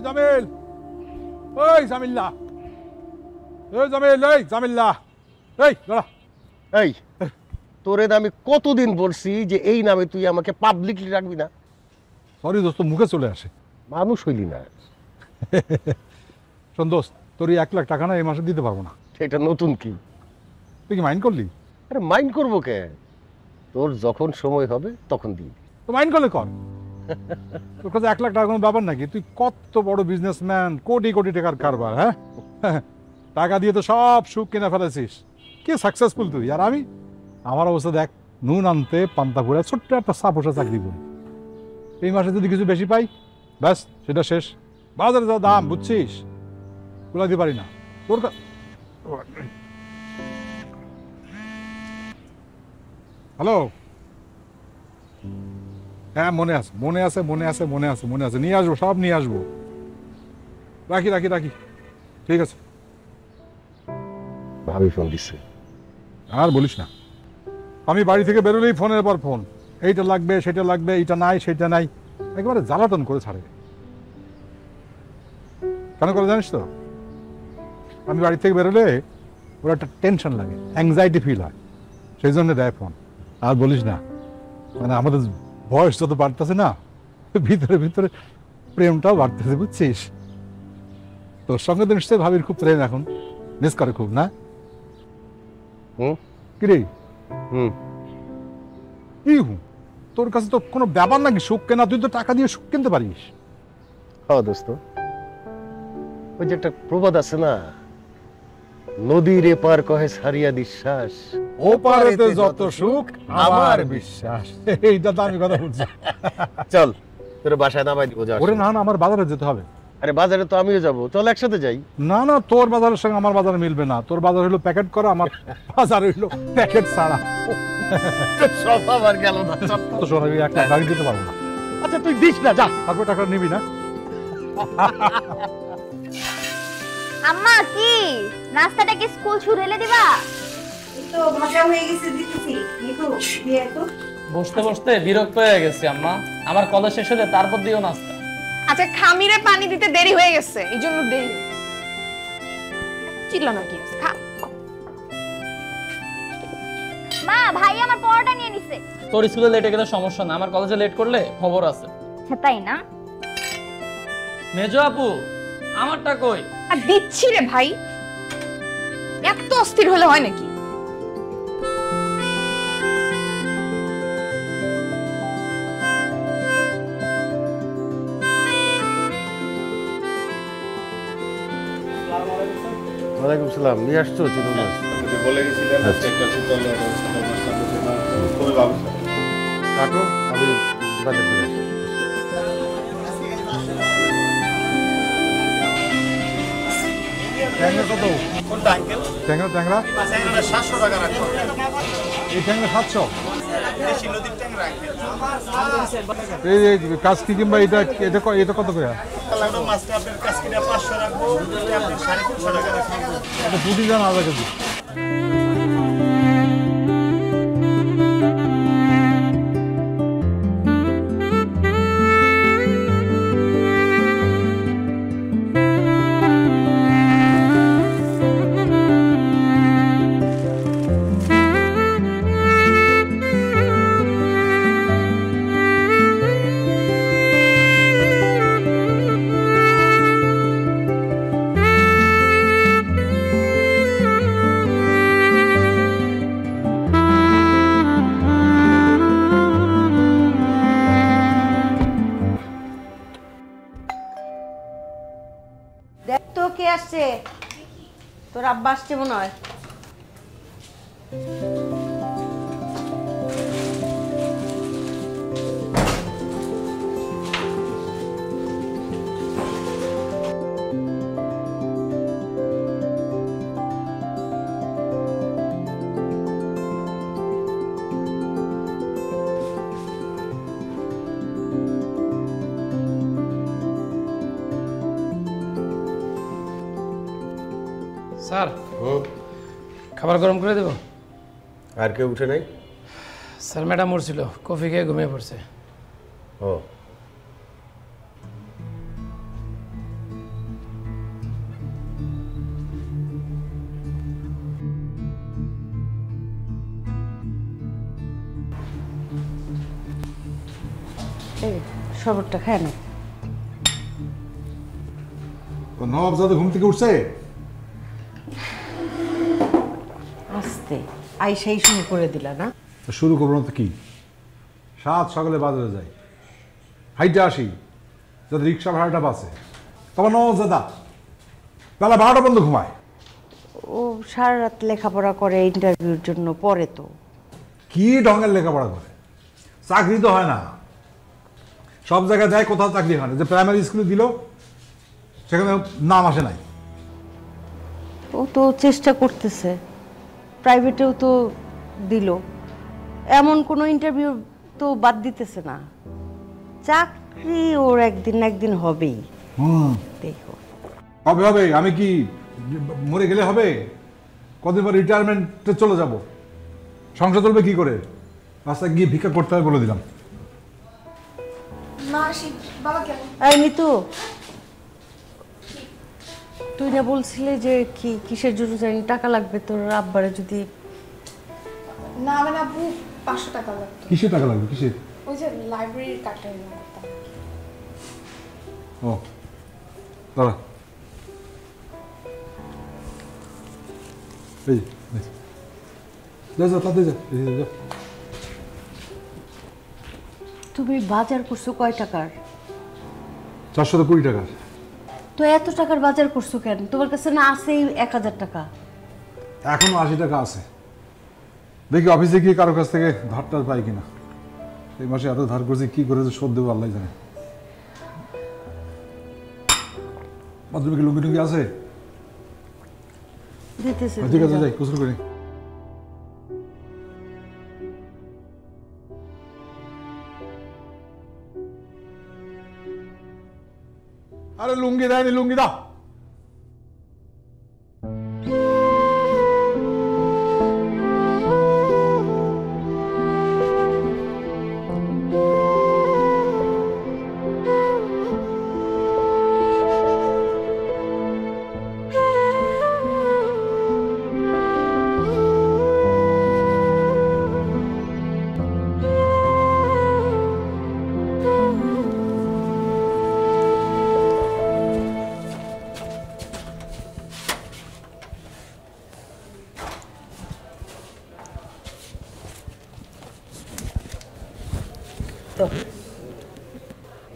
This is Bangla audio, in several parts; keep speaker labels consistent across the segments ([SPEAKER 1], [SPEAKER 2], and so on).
[SPEAKER 1] জামিল, ওই জামিল্লা, ওই জামিল, এই জামিল্লা, এই দাঁড়া।
[SPEAKER 2] এই তোরে আমি কতদিন বলছি যে এই নামে তুই আমাকে পাবলিকলি রাখবি না?
[SPEAKER 1] সরি দোস্ত, মুখে চলে আসে।
[SPEAKER 2] মানুষ হইলি না।
[SPEAKER 1] শোন দোস্ত, তোর 1 লাখ টাকা না এই মাসে দিতে পারবো না।
[SPEAKER 2] এটা নতুন কি?
[SPEAKER 1] তুই কি মাইন্ড করলি?
[SPEAKER 2] আরে মাইন্ড করবো কে, তোর যখন সময় হবে তখন দিবি।
[SPEAKER 1] তো মাইন্ড করলে কর। তোর কাছে 1 লাখ টাকা কোনো ব্যাপার নাকি? তুই কত বড় বিজনেসম্যান, কোটি কোটি টাকার কারবার। হ্যাঁ, টাকা দিয়ে তো সব সুখ কিনে ফেলেছিস, কি সাকসেসফুল তুই। আর আমি, আমার অবস্থা দেখ, নুন আনতে পান্তা ফুরে ছোট্ট একটা সাপোসা চাকরি করি। এই মাসে যদি কিছু বেশি পাই, ব্যাস সেটা শেষ। বাজারে যা দাম বুঝছিস, কুলাতে পারি না। তোর হ্যালো, হ্যাঁ মনে আছে, মনে আছে, মনে আছে, মনে আছে, মনে আছে, নিয়ে আসবো, সব নিয়ে আসবো। রাখি রাখি রাখি, ঠিক আছে।
[SPEAKER 2] ভাবি ফোন দিচ্ছে।
[SPEAKER 1] আর বলিস না, আমি বাড়ি থেকে বেরোলেই ফোনের পর ফোন, এইটা লাগবে, সেটা লাগবে, এইটা নাই, সেটা নাই, একেবারে জ্বালাতন করে ছাড়ে। কেন করে জানিস তো? আমি বাড়ি থেকে বেরোলে ওর একটা টেনশন লাগে, অ্যাংজাইটি ফিল হয়, সেই জন্য দেয় ফোন। আর বলিস না, মানে আমাদের বয়স যত বাড়তেছে না, ভিতরে ভিতরে প্রেমটাও বাড়তেছে, বুঝছিস? তোর সঙ্গে তো নিশ্চয়ই ভাবির খুব প্রেম এখন, মিস করে খুব না? কি রে? কি তোর কাছে তো কোনো ব্যাপার নাকি সুখ কেনা? তুই তো টাকা দিয়ে সুখ কিনতে পারিস।
[SPEAKER 2] হ্যাঁ দোস্ত, ওই যে একটা প্রবাদ আছে না, নদীর এপার কহে সারিয়া বিশ্বাস,
[SPEAKER 1] ও পারেতে যত সুখ আমার বিশ্বাস। এইটা তো আমি কথা বলছি।
[SPEAKER 2] চল তোর বাসায় নামাই দিব।
[SPEAKER 1] ওরে না না, আমার বাজারে যেতে হবে।
[SPEAKER 2] আরে বাজারে তো আমিও যাবো, চল একসাথে যাই।
[SPEAKER 1] না না, তোর বাজারের সঙ্গে আমার বাজার মিলবে না। তোর বাজার হইলো প্যাকেট করা, আমার বাজার হইলো প্যাকেট ছাড়া।
[SPEAKER 2] সব আবার গেল না।
[SPEAKER 1] তো শোন, আমি 1 লাখ টাকা দিতে পারবো না।
[SPEAKER 2] আচ্ছা তুই দিস না, যা।
[SPEAKER 1] তারপর টাকা নিবি না?
[SPEAKER 3] আম্মা, কি নাস্তাটা কি স্কুল ছুড়ে দিবা?
[SPEAKER 4] তো ভাষা হয়ে গেছে, দিতেছি। নিকু দিয়ে তো
[SPEAKER 5] বসতে বসতে বিরক্ত হয়ে গেছি আম্মা, আমার কলেজ শেষ হলে তারপর দিও নাস্তা।
[SPEAKER 6] আচ্ছা, খামিরে পানি দিতে দেরি হয়ে গেছে, এই জন্য দেরি। চিল্লা না কি আছে, খা।
[SPEAKER 3] মা, ভাই আমার পরোটা নিয়ে নিছে।
[SPEAKER 5] তোর স্কুলে লেটে গেলে সমস্যা না, আমার কলেজে লেট করলে খবর আছে।
[SPEAKER 3] তাই না?
[SPEAKER 5] মেজো আপু, আমারটা কই?
[SPEAKER 6] আর দিচ্ছি রে ভাই, এত অস্থির হলে হয় নাকি?
[SPEAKER 2] ওয়ালাইকুম সালাম। নিয়ে আসছো চিংড়ি মাছ?
[SPEAKER 7] বলে গেছিলেন একটা শীতল খুবই ভালো।
[SPEAKER 2] কাটো, আমি বাজার করে আসি।
[SPEAKER 1] ট্যাংরা কত?
[SPEAKER 7] কোনটা আঙ্কেল?
[SPEAKER 1] ট্যাংরা ট্যাংরা
[SPEAKER 7] 700 টাকা রাখো।
[SPEAKER 1] এই ট্যাংরা 700।
[SPEAKER 7] দেশি নদীর ট্যাংরা আঙ্কেল।
[SPEAKER 1] এই কাজকি কিংবা এটা এটা এটা কত করে?
[SPEAKER 7] কালানো মাছটা আপনার কাজকিটা 500 রাখবো, এটা আপনি 350 টাকা রাখবেন।
[SPEAKER 1] এটা পুঁটি জান আধা কেজি।
[SPEAKER 4] দেখ তো কে আসছে। তোর আব্বা আসছে মনে হয়।
[SPEAKER 8] স্যার খাবার গরম করে দেব?
[SPEAKER 2] আর কেউ উঠে নাই?
[SPEAKER 8] স্যার ম্যাডাম উঠছিল, কফি খেয়ে ঘুমিয়ে পড়ছে।
[SPEAKER 2] ও
[SPEAKER 4] এই শরবতটা খায় না।
[SPEAKER 1] তো নবাবজাদা ঘুম থেকে উঠছে?
[SPEAKER 4] আস্তে আইসাই শুরু করে দিলা না?
[SPEAKER 1] তো শুরু করবো না তো কি, সাত সকালে বাজারে যাই, হাইটে আসি, যাতে রিক্সা ভাড়াটা বাঁচে। তখন নবাবজাদা বেলা 12টা পর্যন্ত ঘুমায়।
[SPEAKER 4] ও সারা রাত লেখাপড়া করে ইন্টারভিউর জন্য, পরে তো
[SPEAKER 1] কি ঢঙ্গের লেখাপড়া করে, চাকরি তো হয় না। সব জায়গায় যায়, কোথাও চাকরি হয় না। যে প্রাইমারি স্কুলে দিল সেখানে নাম আসে নাই।
[SPEAKER 4] ও তো চেষ্টা করতেছে, প্রাইভেটেও তো দিল, এমন কোনো ইন্টারভিউ তো বাদ দিতেছে না। চাকরি ওর একদিন না একদিন হবেই। দেখো
[SPEAKER 1] হবে হবে, আমি কি মরে গেলে হবে? কদিন পর রিটায়ারমেন্টে চলে যাব, সংসার চলবে কি করে? রাস্তায় গিয়ে ভিক্ষা করতে হবে বলে দিলাম।
[SPEAKER 6] মা আসি, বাবা কেমন?
[SPEAKER 4] এই নিতু, তুই না বলছিলে যে কিসের জন্য জানি টাকা লাগবে তোর আব্বারে? যদি
[SPEAKER 6] না মানে আব্বু 500 টাকা লাগতো।
[SPEAKER 1] কিসের টাকা লাগবে? কিসের?
[SPEAKER 6] ওই যে লাইব্রেরির কার্ডটা নিয়ে করতাম।
[SPEAKER 1] ও দাঁড়া, এই যা যা, তাতে যা, যা।
[SPEAKER 4] তুমি বাজার করছো কয় টাকার?
[SPEAKER 1] 420 টাকার।
[SPEAKER 4] তো এত টাকার বাজার করছো কেন? তোমার কাছে না আছেই 1000 টাকা।
[SPEAKER 1] এখনো 80 টাকা আছে, দেখি অফিসে গিয়ে কারো কাছ থেকে ধারটার পাই কিনা। এই মাসে এত ধার করছি, কি করে যে শোধ দেবো আল্লাহ জানে। বাথরুমে কি লুঙ্গি টুঙ্গি আছে?
[SPEAKER 4] দিতেছে।
[SPEAKER 1] ঠিক আছে, যাই গোসল করি। আরে লুঙ্গি দেয়নি, লুঙ্গি দাও।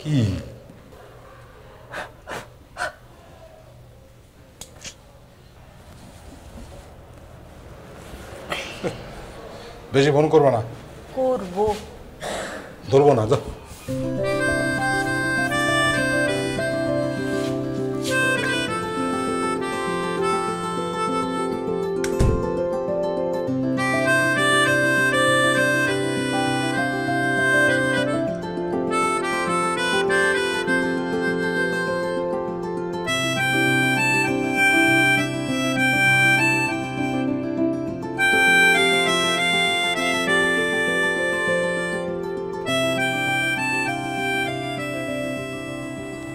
[SPEAKER 1] কি বেশি ফোন করবো না?
[SPEAKER 4] করবো।
[SPEAKER 1] ধরবো না, যাও।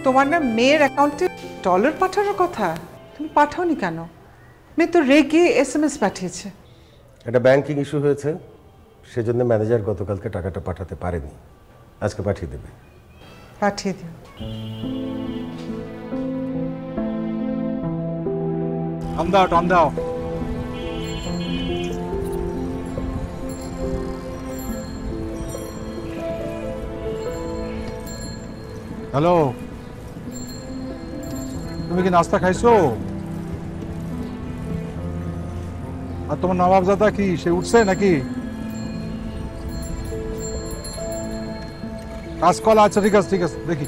[SPEAKER 9] তোমার না মেয়ের অ্যাকাউন্টে ডলার পাঠানোর কথা, তুমি পাঠাওনি কেন? মেয়ে তো রেগে SMS পাঠিয়েছে।
[SPEAKER 2] এটা ব্যাংকিং ইস্যু হয়েছে, সেজন্য ম্যানেজার গতকালকে টাকাটা পাঠাতে পারেনি, আজকে পাঠিয়ে দেবে।
[SPEAKER 9] পাঠিয়ে দিও।
[SPEAKER 1] টান দাও, টান দাও। হ্যালো, তুমি কি নাস্তা খাইছো? আর তোমার নবাবজাদা কি সে উঠছে নাকি? কাঁচকলা, আচ্ছা ঠিক আছে ঠিক আছে, দেখি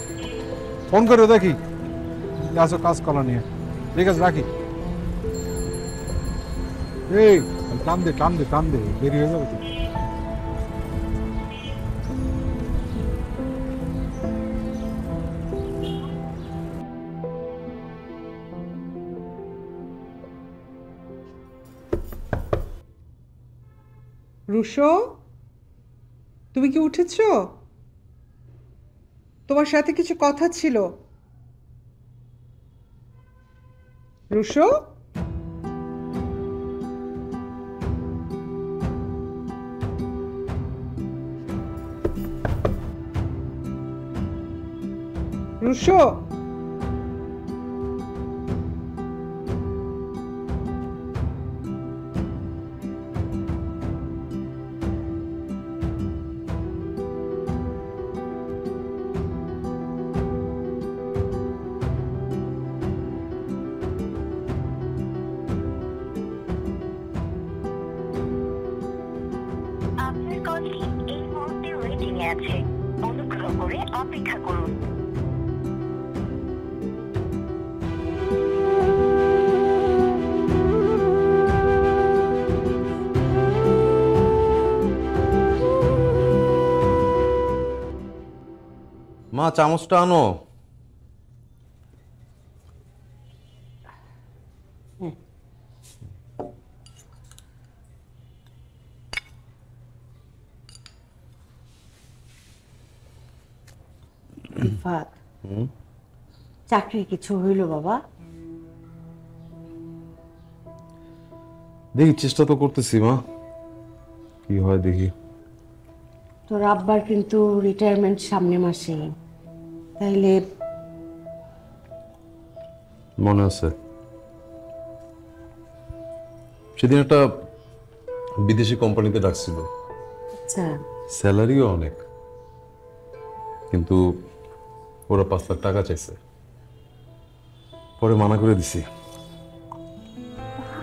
[SPEAKER 1] ফোন করো, দেখি আসো কাঁচকলা নিয়ে। ঠিক আছে, রাখি। এই টান দে টান দে টান দে, দেরি হয়ে যাবে তো।
[SPEAKER 9] রুশো, তুমি কি উঠেছো? তোমার সাথে কিছু কথা ছিল। রুশো, রুশো,
[SPEAKER 10] আপনার কলটি এই মুহূর্তে ওয়েটিং এ আছে, অনুগ্রহ করে অপেক্ষা করুন।
[SPEAKER 11] মা চামচটা আনো।
[SPEAKER 4] রিফাত, চাকরির কিছু হইল বাবা?
[SPEAKER 11] দেখি, চেষ্টা তো করতেছি মা, কি হয় দেখি।
[SPEAKER 4] তোর আব্বার কিন্তু রিটায়ারমেন্ট সামনে মাসে, তাইলে
[SPEAKER 11] মনে আছে সেদিন একটা বিদেশি কোম্পানিতে ডাকছিল,
[SPEAKER 4] আচ্ছা
[SPEAKER 11] স্যালারিও অনেক, কিন্তু ওরা 5 লাখ টাকা চাইছে, পরে মানা করে দিছি।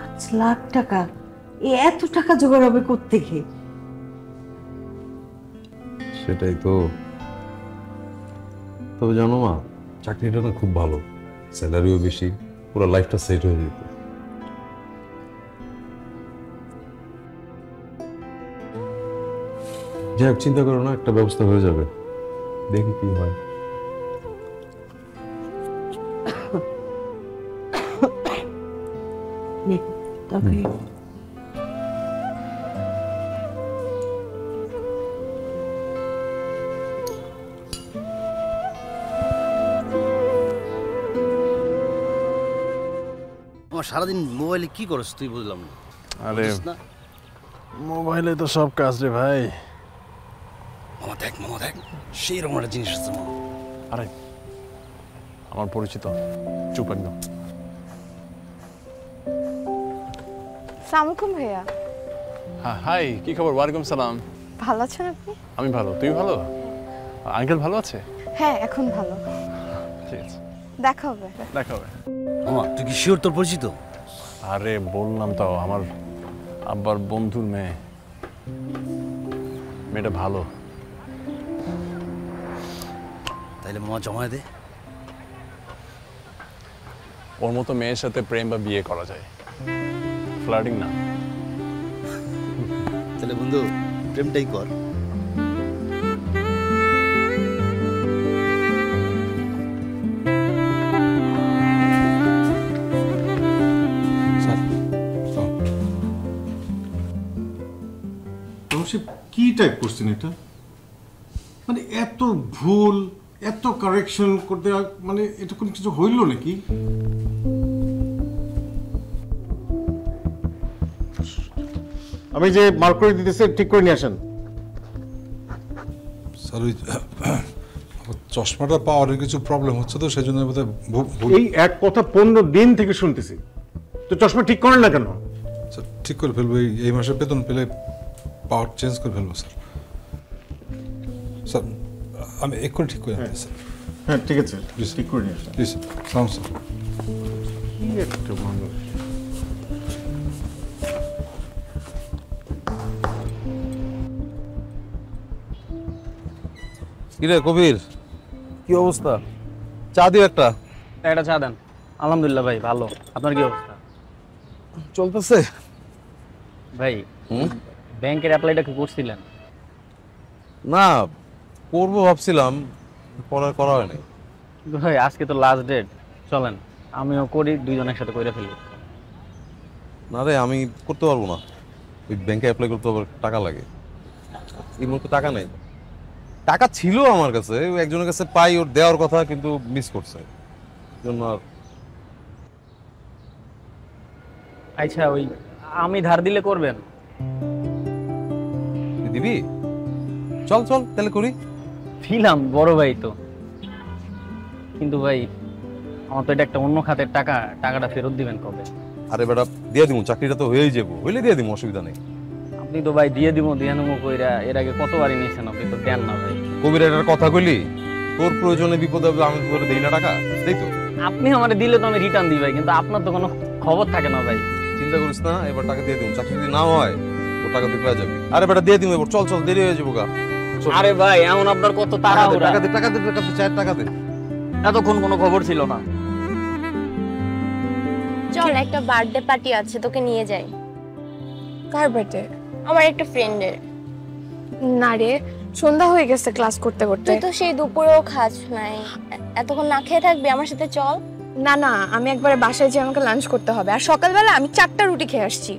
[SPEAKER 4] 5 লাখ টাকা? এত টাকা জোগাড় হবে কোত্থেকে?
[SPEAKER 11] সেটাই তো। তবে জানো মা, চাকরিটা না খুব ভালো, স্যালারিও বেশি, পুরো লাইফটা সেট হয়ে যেত। যাই হোক, চিন্তা করো না, একটা ব্যবস্থা হয়ে যাবে, দেখি কি হয়।
[SPEAKER 4] নে, তবে
[SPEAKER 12] আমার সারাদিন মোবাইলে কি করছ তুই, বুঝলাম না।
[SPEAKER 13] আরে
[SPEAKER 12] বুঝিস না?
[SPEAKER 13] মোবাইলে তো সব কাজ রে ভাই।
[SPEAKER 12] মামা দেখ সেই রকম একটা জিনিস আছে মামা।
[SPEAKER 13] আরে আমার পরিচিত, চুপ একদম।
[SPEAKER 6] সালামালাইকুম ভাইয়া।
[SPEAKER 13] হ্যাঁ, হাই, কি খবর? ওয়ালাইকুম সালাম।
[SPEAKER 6] ভালো আছেন আপনি?
[SPEAKER 13] আমি ভালো, তুই ভালো? আঙ্কেল ভালো আছে?
[SPEAKER 6] হ্যাঁ, এখন ভালো।
[SPEAKER 13] ঠিক আছে,
[SPEAKER 6] দেখা হবে।
[SPEAKER 13] দেখা হবে।
[SPEAKER 12] মামা তুই কি শিওর তোর পরিচিত?
[SPEAKER 13] আরে বললাম তো, আমার আব্বার বন্ধুর মেয়ে, মেয়েটা ভালো।
[SPEAKER 12] তাইলে মামা জমা দে।
[SPEAKER 13] ওর মতো মেয়ের সাথে প্রেম বা বিয়ে করা যায়, ফ্লার্টিং না।
[SPEAKER 12] তাহলে বন্ধু প্রেমটাই কর।
[SPEAKER 14] কি টাইপ করছেন এটা? মানে এত ভুল, এত কারেকশন করতে, মানে এটা কোনো কিছু হইল নাকি?
[SPEAKER 2] আমি যে মার্ক করে দিতেছে ঠিক করে নিয়ে আসেন।
[SPEAKER 1] স্যার, ওই চশমাটা পাওয়ারের কিছু প্রবলেম হচ্ছে তো, সেই জন্য
[SPEAKER 2] এই এক কথা 15 দিন থেকে শুনতেছি, তো চশমা ঠিক করেন না কেন?
[SPEAKER 1] স্যার ঠিক করে ফেলবো, এই মাসে বেতন পেলে পাওয়ার চেঞ্জ করে ফেলবো স্যার। স্যার আমি এক্ষুনি ঠিক করে আনতেছি স্যার।
[SPEAKER 2] হ্যাঁ ঠিক আছে, ঠিক করে নিয়ে আসেন
[SPEAKER 1] প্লিজ সালাম স্যার।
[SPEAKER 2] কি একটা মানুষ।
[SPEAKER 11] কিরে কবির, কি অবস্থা? চা দিও একটা।
[SPEAKER 5] একটা চা দেন। আলহামদুলিল্লাহ ভাই, ভালো। আপনার কি অবস্থা?
[SPEAKER 11] চলতেছে
[SPEAKER 5] ভাই, ব্যাংকের অ্যাপ্লাইটা কি করছিলেন?
[SPEAKER 11] না, করবো ভাবছিলাম, পরে করা হয়নি।
[SPEAKER 5] ভাই আজকে তো লাস্ট ডেট, চলেন আমিও করি, দুইজন একসাথে করে ফেলি।
[SPEAKER 11] না রে, আমি করতে পারবো না। ওই ব্যাংকে অ্যাপ্লাই করতে আবার টাকা লাগে, এই মুহূর্তে টাকা নেই। টাকা ছিল আমার কাছে, একজনের কাছে পাই, ওর দেওয়ার কথা কিন্তু মিস করছে, জন্য আর।
[SPEAKER 5] আচ্ছা ওই আমি ধার দিলে করবেন?
[SPEAKER 11] দিবি? চল চল তাহলে করি।
[SPEAKER 5] দিলাম বড় ভাই তো, কিন্তু ভাই আমার তো এটা একটা অন্য খাতের টাকা, টাকাটা ফেরত দিবেন কবে?
[SPEAKER 11] আরে বেটা দিয়ে দিব, চাকরিটা তো হয়েই যাবো, হইলে দিয়ে দিব, অসুবিধা নেই।
[SPEAKER 5] আপনি তো ভাই দিয়ে দিব দিয়ে নেবো কইরা এর আগে কতবারই নিয়েছেন, আপনি তো দেন না ভাই।
[SPEAKER 11] কবির এটার কথা কইলি, তোর প্রয়োজনে বিপদে আমি তোরে দেই না টাকা, তাই তো?
[SPEAKER 5] আপনি আমারে দিলে তো আমি রিটার্ন দিই ভাই, কিন্তু আপনার তো কোনো খবর থাকে না ভাই।
[SPEAKER 11] চিন্তা করিস না, এবার টাকা দিয়ে দিব, চাকরি যদি না হয় তোর টাকা তুই পেয়ে যাবি। আরে বেটা দিয়ে দিব এবার, চল চল, দেরি হয়ে যাবো গা।
[SPEAKER 5] আরে ভাই এমন আপনার কত তাড়াহুড়া।
[SPEAKER 11] টাকা দে টাকা দে টাকা দে, 4 টাকা দে।
[SPEAKER 5] এতক্ষণ কোনো খবর ছিল না।
[SPEAKER 3] চল একটা বার্থডে পার্টি আছে, তোকে নিয়ে যাই।
[SPEAKER 6] কার বার্থডে?
[SPEAKER 3] আমার একটা ফ্রেন্ডের।
[SPEAKER 6] না রে, সন্ধ্যা হয়ে গেছে ক্লাস করতে করতে।
[SPEAKER 3] তুই তো সেই দুপুরেও খাস নাই, এতক্ষণ না খেয়ে থাকবি? আমার সাথে চল।
[SPEAKER 6] না না, আমি একবারে বাসায় যেয়ে আমাকে লাঞ্চ করতে হবে, আর সকালবেলা আমি 4টা রুটি খেয়ে আসছি,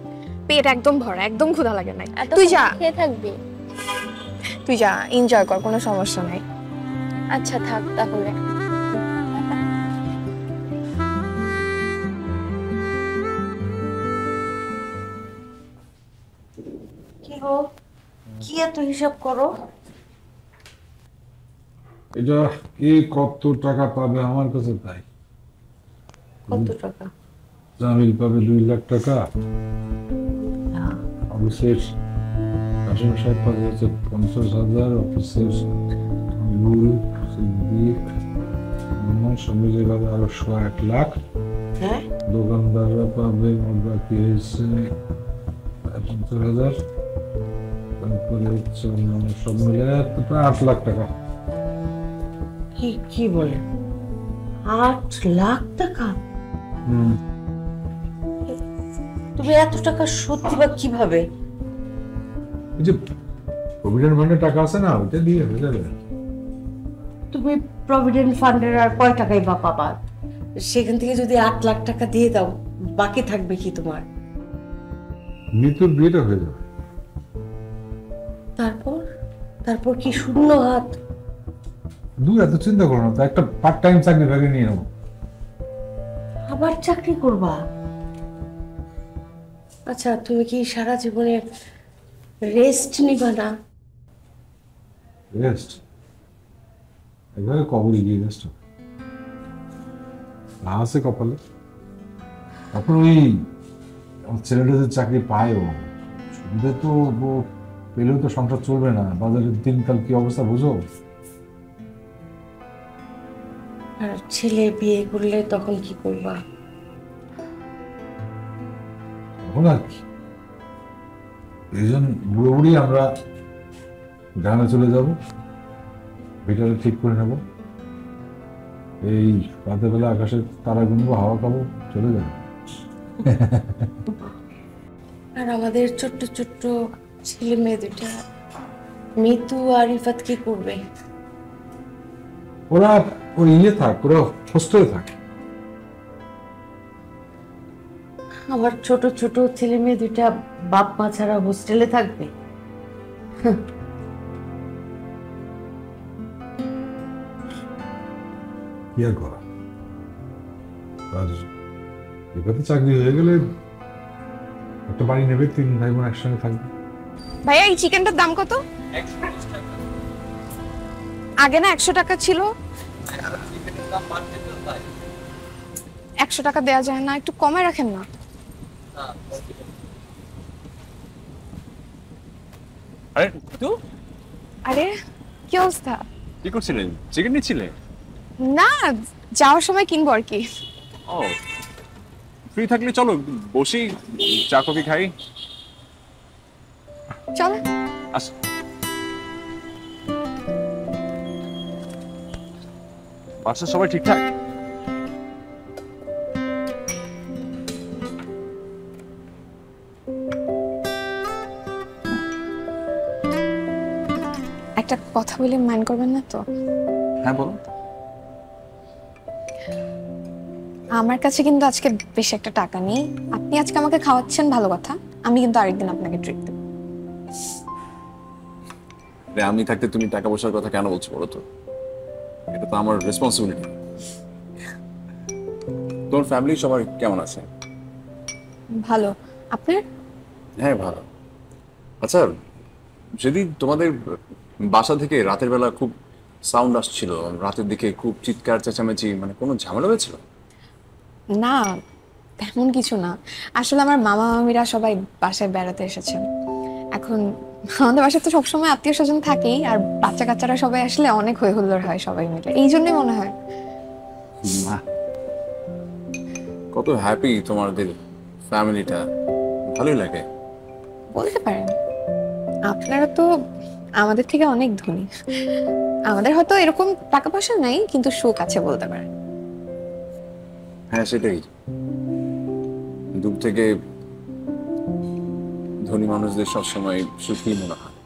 [SPEAKER 6] পেট একদম ভরা, একদম ক্ষুধা লাগে নাই। তুই যা,
[SPEAKER 3] খেয়ে থাকবি?
[SPEAKER 6] তুই যা, এনজয় কর, কোনো সমস্যা নাই।
[SPEAKER 3] আচ্ছা থাক তাহলে।
[SPEAKER 4] কি গো, কি এত হিসাব করো?
[SPEAKER 1] এটা কে কত টাকা পাবে আমার কাছে তাই।
[SPEAKER 4] কত টাকা?
[SPEAKER 1] জামিল পাবে 2 লাখ টাকা, অফিসের কাশিম সাহেব পাবে হচ্ছে 50,000, অফিসের রুল সিদ্দিক সমিজে পাবে আরো 1 লাখ, দোকানদাররা পাবে বাকি হয়েছে 50,000, তারপরে হচ্ছে অন্যান্য সব মিলে প্রায় 8 লাখ টাকা।
[SPEAKER 4] কি বলে 8 লাখ টাকা? তুমি এত টাকা সত্যি বা কিভাবে?
[SPEAKER 1] এই যে প্রভিডেন্ট ফান্ডে টাকা আছে না, ওইটা দিয়ে হয়ে যাবে।
[SPEAKER 4] তুমি প্রভিডেন্ট ফান্ডের আর কয় টাকাই বা পাবা? সেখান থেকে যদি 8 লাখ টাকা দিয়ে দাও, বাকি থাকবে কি তোমার?
[SPEAKER 1] মৃত্যুর বিয়েটা হয়ে যাবে।
[SPEAKER 4] তারপর কি শূন্য হাত?
[SPEAKER 1] দূর এত চিন্তা করো না, তো একটা পার্ট টাইম চাকরি ভাগে নিয়ে নেবো।
[SPEAKER 4] আবার চাকরি করবা? আচ্ছা, তুমি কি সারা জীবনে রেস্ট নিবা না?
[SPEAKER 1] রেস্ট একবারে কবরে গিয়ে রেস্ট না আছে কপালে। এখন ওই ছেলেটা যে চাকরি পায়, ও সুবিধা তো পেলেও তো সংসার চলবে না, বাজারের দিনকাল কি অবস্থা বুঝো।
[SPEAKER 4] আর ছেলে বিয়ে করলে তখন কি করবা?
[SPEAKER 1] তখন আর কি, এইজন বুড়ো বুড়ি আমরা গ্রামে চলে যাব, ভিটারে ঠিক করে নেব, এই রাতের বেলা আকাশে তারা গুনবো, হাওয়া খাবো, চলে যাবো।
[SPEAKER 4] আর আমাদের ছোট্ট ছোট্ট ছেলে মেয়ে দুটা, মিতু আর রিফাত কি করবে?
[SPEAKER 1] ওরা ওই থাক, ওরা হোস্টেলে থাক।
[SPEAKER 4] আমার ছোট ছোট ছেলে মেয়ে দুটা বাপ মা ছাড়া হোস্টেলে থাকবে?
[SPEAKER 1] কি আর করা, আর এবারে চাকরি হয়ে গেলে একটা বাড়ি নেবে, 3 ভাই বোন একসঙ্গে থাকবে।
[SPEAKER 6] ভাইয়া এই চিকেনটার দাম কত? আগে না 100 টাকা ছিল। 100 টাকা দেয়া যায় না? একটু কমে রাখেন না।
[SPEAKER 13] আরে তো
[SPEAKER 6] আরে কি অবস্থা?
[SPEAKER 13] কি করছিলেন? চিকেন নিচ্ছিলে?
[SPEAKER 6] না, যাওয়ার সময় কিনবো আর কি।
[SPEAKER 13] ও ফ্রি থাকলে চলো বসি, চা কফি খাই।
[SPEAKER 6] চল।
[SPEAKER 13] আস। বাসার সবাই ঠিকঠাক?
[SPEAKER 6] একটা কথা বলে মাইন্ড করবেন না তো?
[SPEAKER 13] হ্যাঁ বলো।
[SPEAKER 6] আমার কাছে কিন্তু আজকে বেশ একটা টাকা নেই, আপনি আজকে আমাকে খাওয়াচ্ছেন, ভালো কথা, আমি কিন্তু আরেকদিন আপনাকে ট্রিট দেব।
[SPEAKER 13] আমি থাকতে তুমি টাকা পয়সার কথা কেন বলছো বলো তো? এটা তো আমার রেসপন্সিবিলিটি। তোমার ফ্যামিলি সবাই কেমন আছে?
[SPEAKER 6] ভালো, আপনার?
[SPEAKER 13] হ্যাঁ ভালো। আচ্ছা, যদি তোমাদের বাসা থেকে রাতের বেলা খুব সাউন্ড আসছিল, রাতের দিকে খুব চিৎকার চেঁচামেচি, মানে কোনো ঝামেলা হয়েছিল?
[SPEAKER 6] না, তেমন কিছু না। আসলে আমার মামা মামিরা সবাই বাসায় বেড়াতে এসেছেন। এখন আমাদের বাসায় তো সবসময় আত্মীয় স্বজন থাকেই, আর বাচ্চা কাচ্চারা সবাই আসলে অনেক হই হুল্লোড় হয় সবাই মিলে, এই জন্যই মনে হয়।
[SPEAKER 13] কত হ্যাপি তোমাদের ফ্যামিলিটা, ভালোই লাগে।
[SPEAKER 6] বলতে পারেন, আপনারা তো আমাদের থেকে অনেক ধনী। আমাদের হয়তো এরকম টাকা পয়সা নাই, কিন্তু সুখ আছে বলতে পারেন।
[SPEAKER 13] হ্যাঁ সেটাই, দূর থেকে ধনী মানুষদের সবসময় সুখী মনে হয়।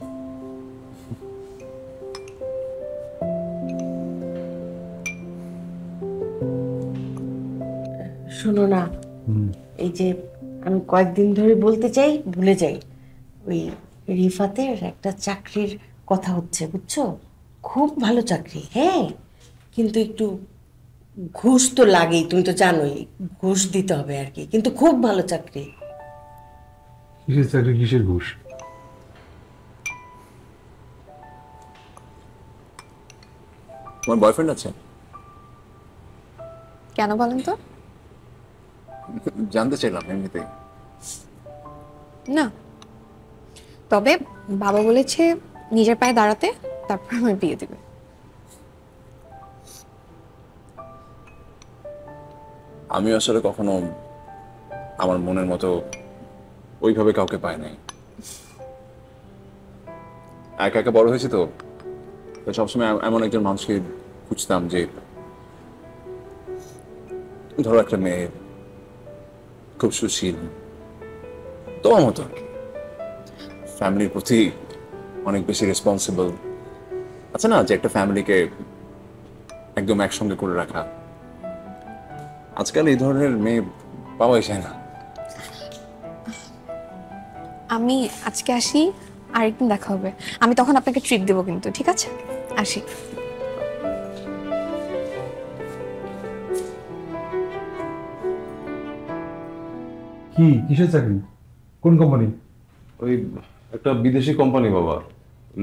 [SPEAKER 4] শোনো না, এই যে আমি কয়েকদিন ধরে বলতে চাই ভুলে যাই, ওই রিফাতের একটা চাকরির কথা হচ্ছে, বুঝছো? খুব ভালো চাকরি, হ্যাঁ, কিন্তু একটু ঘুষ তো লাগেই, তুমি তো জানোই, ঘুষ দিতে হবে আর কি, কিন্তু খুব ভালো চাকরি।
[SPEAKER 1] কিসের চাকরি, কিসের ঘুষ?
[SPEAKER 13] তোমার বয়ফ্রেন্ড আছে?
[SPEAKER 6] কেন বলেন তো?
[SPEAKER 13] জানতে চাইলাম এমনিতেই।
[SPEAKER 6] না, তবে বাবা বলেছে নিজের পায়ে দাঁড়াতে, তারপর আমার বিয়ে দিবে।
[SPEAKER 13] আমি আসলে কখনো আমার মনের মতো ওইভাবে কাউকে পাই নাই। একা একা বড় হয়েছে তো, সবসময় এমন একজন মানুষকে খুঁজতাম যে, ধরো একটা মেয়ে খুব সুশীল, তোমার মতো, ফ্যামিলির প্রতি অনেক বেশি রেসপন্সিবল আছে না, যে একটা ফ্যামিলিকে একদম একসঙ্গে করে রাখা। আজকাল এই ধরনের মেয়ে পাওয়াই যায় না।
[SPEAKER 6] আমি আজকে আসি, আরেকদিন দেখা হবে। আমি তখন আপনাকে ট্রিট দেবো কিন্তু, ঠিক আছে? আসি।
[SPEAKER 1] কি, কিসের চাকরি, কোন কোম্পানি?
[SPEAKER 11] ওই একটা বিদেশি কোম্পানি বাবা,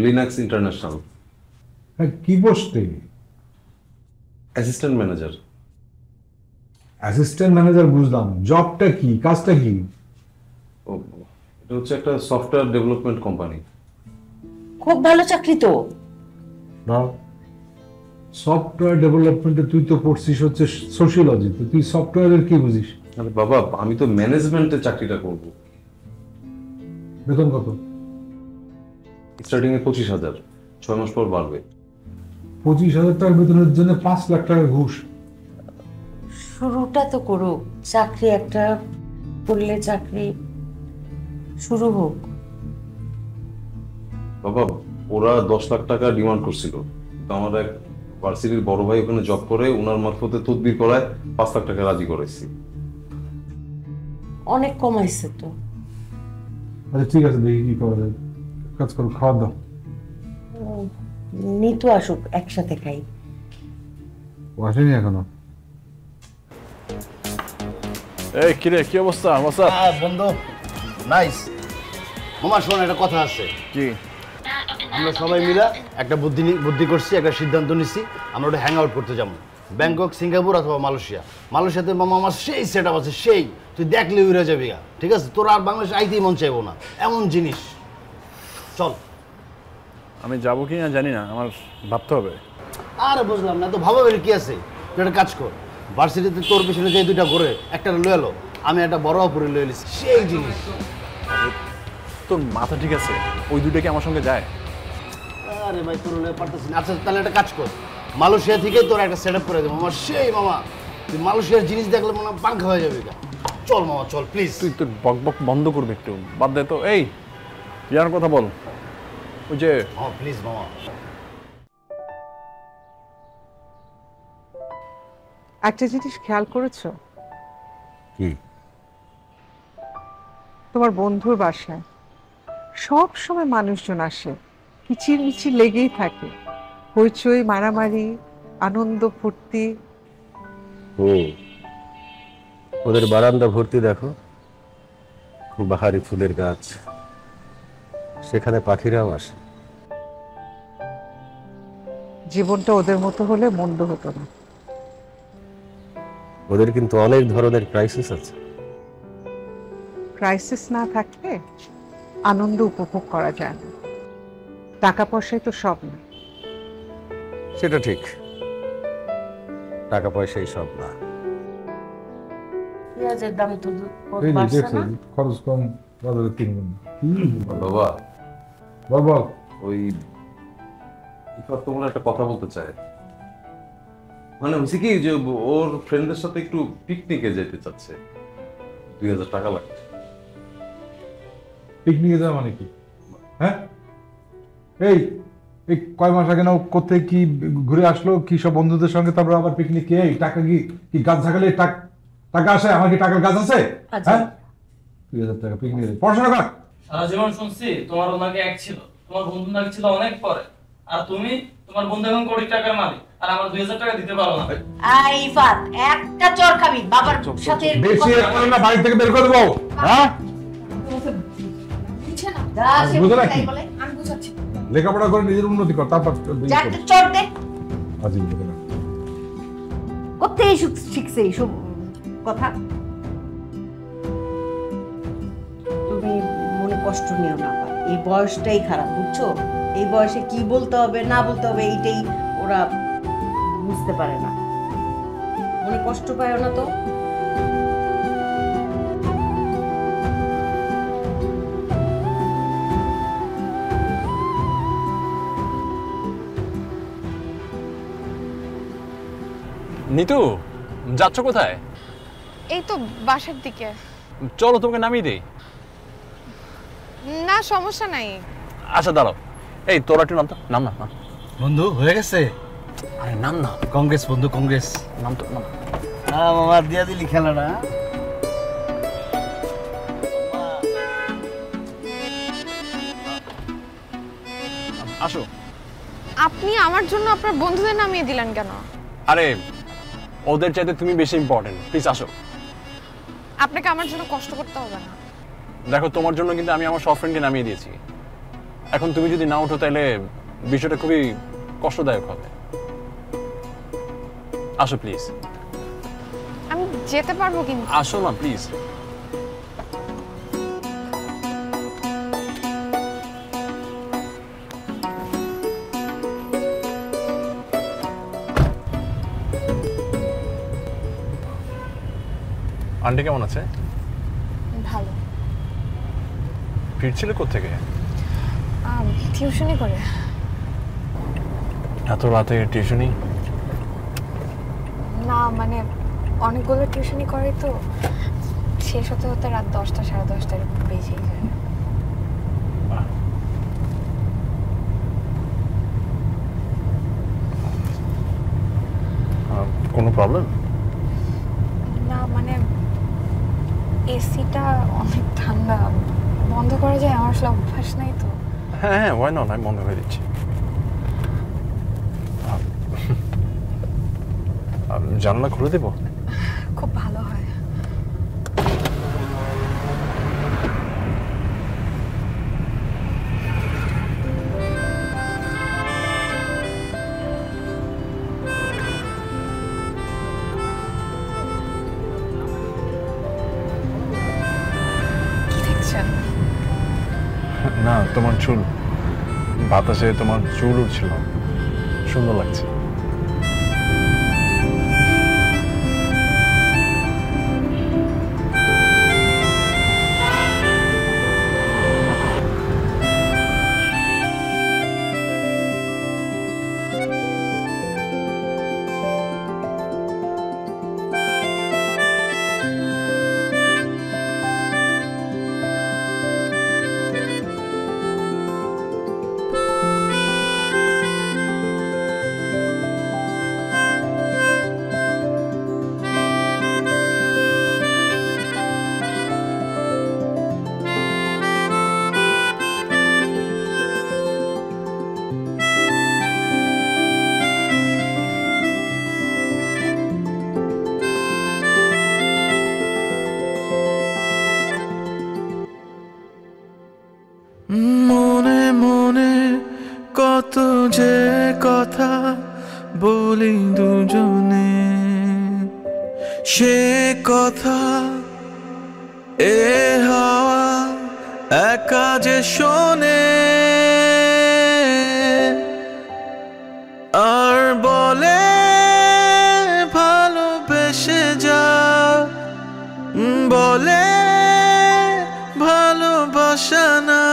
[SPEAKER 11] লিনাক্স ইন্টারন্যাশনাল।
[SPEAKER 1] হ্যাঁ, কি পোস্টে?
[SPEAKER 11] Assistant manager.
[SPEAKER 1] অ্যাসিস্ট্যান্ট ম্যানেজার বুঝলাম, জবটা কি, কাজটা কি?
[SPEAKER 11] ও, এটা হচ্ছে একটা সফটওয়্যার ডেভেলপমেন্ট কোম্পানি।
[SPEAKER 4] খুব ভালো চাকরি তো।
[SPEAKER 1] না, সফটওয়্যার ডেভেলপমেন্টে তুই তো পড়ছিস হচ্ছে সোশিওলজি, তো তুই সফটওয়্যারের কি বুঝিস?
[SPEAKER 11] আরে বাবা, আমি তো ম্যানেজমেন্টে চাকরিটা করব।
[SPEAKER 1] বেতন কত?
[SPEAKER 11] স্টার্টিং এ 25,000, 6 মাস পর বাড়বে।
[SPEAKER 1] 25,000 টাকা বেতনের জন্য 5 লাখ টাকা ঘুষ?
[SPEAKER 4] শুরুটা তো করুক, চাকরি একটা করলে চাকরি শুরু হোক।
[SPEAKER 11] বাবা, ওরা 10 লাখ টাকা ডিমান্ড করছিল, কিন্তু আমার এক ভার্সিটির বড় ভাই ওখানে জব করে, ওনার মারফতে তদবির করায় 5 লাখ টাকা রাজি করাইছি।
[SPEAKER 4] অনেক কমাইছে তো।
[SPEAKER 1] আচ্ছা ঠিক আছে, দেখি কি করা যায়। কাজ করো, খাওয়া দাও।
[SPEAKER 4] নিতু আসুক, একসাথে খাই।
[SPEAKER 1] ও আসেনি এখনো?
[SPEAKER 13] এই কিরে, কি অবস্থা?
[SPEAKER 12] বন্ধু নাইস মামা। শোন, একটা কথা আছে।
[SPEAKER 13] কি?
[SPEAKER 12] আমরা সবাই মিলা একটা বুদ্ধি করছি, একটা সিদ্ধান্ত নিছি, আমরা ওটা হ্যাং আউট করতে যাবো ব্যাংকক, সিঙ্গাপুর অথবা মালয়েশিয়া। মালয়েশিয়াতে মামা আমার সেই সেট আপ আছে, সেই তুই দেখলে উড়ে যাবি গা, ঠিক আছে? তোর আর বাংলাদেশ আইতেই মন চাইবো না, এমন জিনিস। চল।
[SPEAKER 13] আমি যাবো কি না জানি না, আমার ভাবতে হবে।
[SPEAKER 12] আরে বুঝলাম না তো, ভাবাবের কি আছে? তুই একটা কাজ কর, ভার্সিটিতে তোর পিছনে যে দুইটা করে একটা লয়ে এলো, আমি একটা বড় অপরে লয়ে এলিছি, সেই জিনিস।
[SPEAKER 13] তোর মাথা ঠিক আছে? ওই দুইটা কি আমার সঙ্গে যায়?
[SPEAKER 12] আরে ভাই, তোর লয়ে পারতেছি না। আচ্ছা তাহলে একটা কাজ কর, মালয়েশিয়া থেকে তোর একটা সেট আপ করে দেবো আমার, সেই মামা তুই মালয়েশিয়ার জিনিস দেখলে মনে হয় পাঙ্খা হয়ে যাবে। চল মামা চল, প্লিজ।
[SPEAKER 13] তুই তোর বক বক বন্ধ করবে একটু, বাদ দে তো। এই ইয়ার কথা বল, ওই যে
[SPEAKER 12] প্লিজ মামা।
[SPEAKER 9] একটা জিনিস খেয়াল করেছো?
[SPEAKER 2] কি?
[SPEAKER 9] তোমার বন্ধুর বাসায় সব সময় মানুষজন আসে, কিচির মিচির লেগেই থাকে, হইচই, মারামারি, আনন্দ, ফুর্তি।
[SPEAKER 2] ওদের বারান্দা ভর্তি দেখো বাহারি ফুলের গাছ, সেখানে পাখিরাও আসে।
[SPEAKER 9] জীবনটা ওদের মতো হলে মন্দ হতো না।
[SPEAKER 2] ওদের কিন্তু অনেক ধরনের ক্রাইসিস আছে।
[SPEAKER 9] ক্রাইসিস না থাকলে আনন্দ উপভোগ করা যায় না। টাকা পয়সাই তো সব না।
[SPEAKER 2] সেটা ঠিক, টাকা পয়সাই সব না।
[SPEAKER 4] পেঁয়াজের দাম তো
[SPEAKER 1] এই যে
[SPEAKER 4] বাড়ছে
[SPEAKER 1] দেখছো,
[SPEAKER 4] না?
[SPEAKER 1] খরচ কম, বাজারে কিনবেন না।
[SPEAKER 11] বাবা
[SPEAKER 1] বল বল।
[SPEAKER 11] ওই ইফাত তোমার একটা কথা বলতে চায়। মানে হচ্ছে কি যে ওর ফ্রেন্ডদের সাথে একটু পিকনিকে যেতে চাচ্ছে, 2000 টাকা লাগবে।
[SPEAKER 1] পিকনিকে যাওয়া মানে কি? হ্যাঁ, এই এই কয় মাস আগে না কোথায় কি ঘুরে আসলো, কি সব বন্ধুদের সঙ্গে, তারপর আবার পিকনিকে। এই টাকা কি গাছ ঝাঁকালে টাকা আসে? আমার কি টাকার গাছ আছে? হ্যাঁ, 2000 টাকা পিকনিকে পড়াশোনা কর।
[SPEAKER 5] সারা জীবন শুনছি তোমার ওনাকে এক ছিল, তোমার বন্ধু নাকি ছিল অনেক পরে, আর তুমি তোমার বন্ধু এখন কোটি টাকার মালিক, আর আমার 2000 টাকা দিতে পারো না।
[SPEAKER 4] আই ইফাত, একটা চড় খাবি বাবার সাথে।
[SPEAKER 1] বেশি এখন না, বাড়ি থেকে বের করে দেবো। হ্যাঁ, বুঝো না কি?
[SPEAKER 6] আমি বুঝাচ্ছি।
[SPEAKER 1] লেখাপড়া করে নিজের উন্নতি কর, তারপর
[SPEAKER 4] একটা চড় দে।
[SPEAKER 1] আজিব লোক না।
[SPEAKER 4] কোথায় শিখছে এইসব কথা? তুমি মনে কষ্ট নিও না, এই বয়সটাই খারাপ, বুঝছো? এই বয়সে কি বলতে হবে না বলতে হবে এইটাই ওরা বুঝতে পারে না। মনে কষ্ট পায় না তো।
[SPEAKER 13] নিতু, যাচ্ছ কোথায়?
[SPEAKER 6] এই তো বাসার দিকে।
[SPEAKER 13] চলো তোমাকে নামিয়ে দেই।
[SPEAKER 6] না সমস্যা নাই।
[SPEAKER 13] আচ্ছা দাঁড়াও, এই তোরা একটু নাম তো, নাম না।
[SPEAKER 12] বন্ধু হয়ে গেছে?
[SPEAKER 13] আরে নাম না।
[SPEAKER 12] কংগ্রেস বন্ধু, কংগ্রেস।
[SPEAKER 13] নাম তো নাম।
[SPEAKER 12] মামা দিয়া দিলি খেলাটা।
[SPEAKER 13] আসো।
[SPEAKER 6] আপনি আমার জন্য আপনার বন্ধুদের নামিয়ে দিলেন কেন?
[SPEAKER 13] আরে ওদের চাইতে তুমি বেশি ইম্পর্টেন্ট, প্লিজ আসো।
[SPEAKER 6] আপনাকে আমার জন্য কষ্ট করতে হবে না।
[SPEAKER 13] দেখো, তোমার জন্য কিন্তু আমি আমার সব ফ্রেন্ডকে নামিয়ে দিয়েছি। এখন তুমি যদি না ওঠো তাহলে বিষয়টা খুবই কষ্টদায়ক হবে। আসো প্লিজ।
[SPEAKER 6] আমি যেতে পারবো কিন্তু।
[SPEAKER 13] আসো না প্লিজ। আন্টি কেমন আছে?
[SPEAKER 6] ভালো।
[SPEAKER 13] ফিরছিলে কোত্থেকে?
[SPEAKER 6] টিউশনি করে।
[SPEAKER 13] এত রাতে টিউশনি?
[SPEAKER 6] না মানে অনেকগুলো টিউশনি করে তো, শেষ হতে হতে রাত 10টা সাড়ে 10টার বেজেই যায়।
[SPEAKER 13] কোনো প্রবলেম?
[SPEAKER 6] না মানে এসিটা অনেক ঠান্ডা, বন্ধ করা যায়? আমার আসলে অভ্যাস নাই তো।
[SPEAKER 13] হ্যাঁ হ্যাঁ, ওয়াই নট, আমি বন্ধ করে দিচ্ছি। জানলা খুলে দেবো?
[SPEAKER 6] খুব ভালো হয়। কি দেখছেন?
[SPEAKER 13] না, তোমার চুল, বাতাসে তোমার চুল উঠছিল, সুন্দর লাগছে।
[SPEAKER 15] যে কথা বলি দুজনে, সে কথা এ হাওয়া একা যে শোনে আর বলে ভালোবেসে যা, বলে ভালোবাসা না।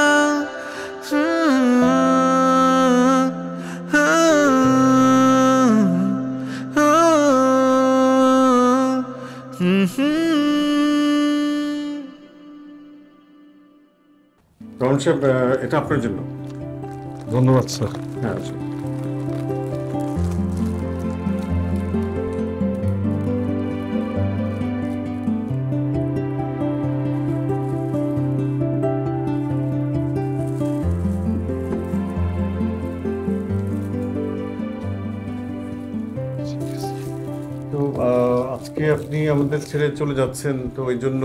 [SPEAKER 14] রহমান সাহেব, এটা আপনার জন্য।
[SPEAKER 1] ধন্যবাদ স্যার।
[SPEAKER 14] হ্যাঁ, তো আজকে আপনি আমাদের ছেড়ে চলে যাচ্ছেন, তো এই জন্য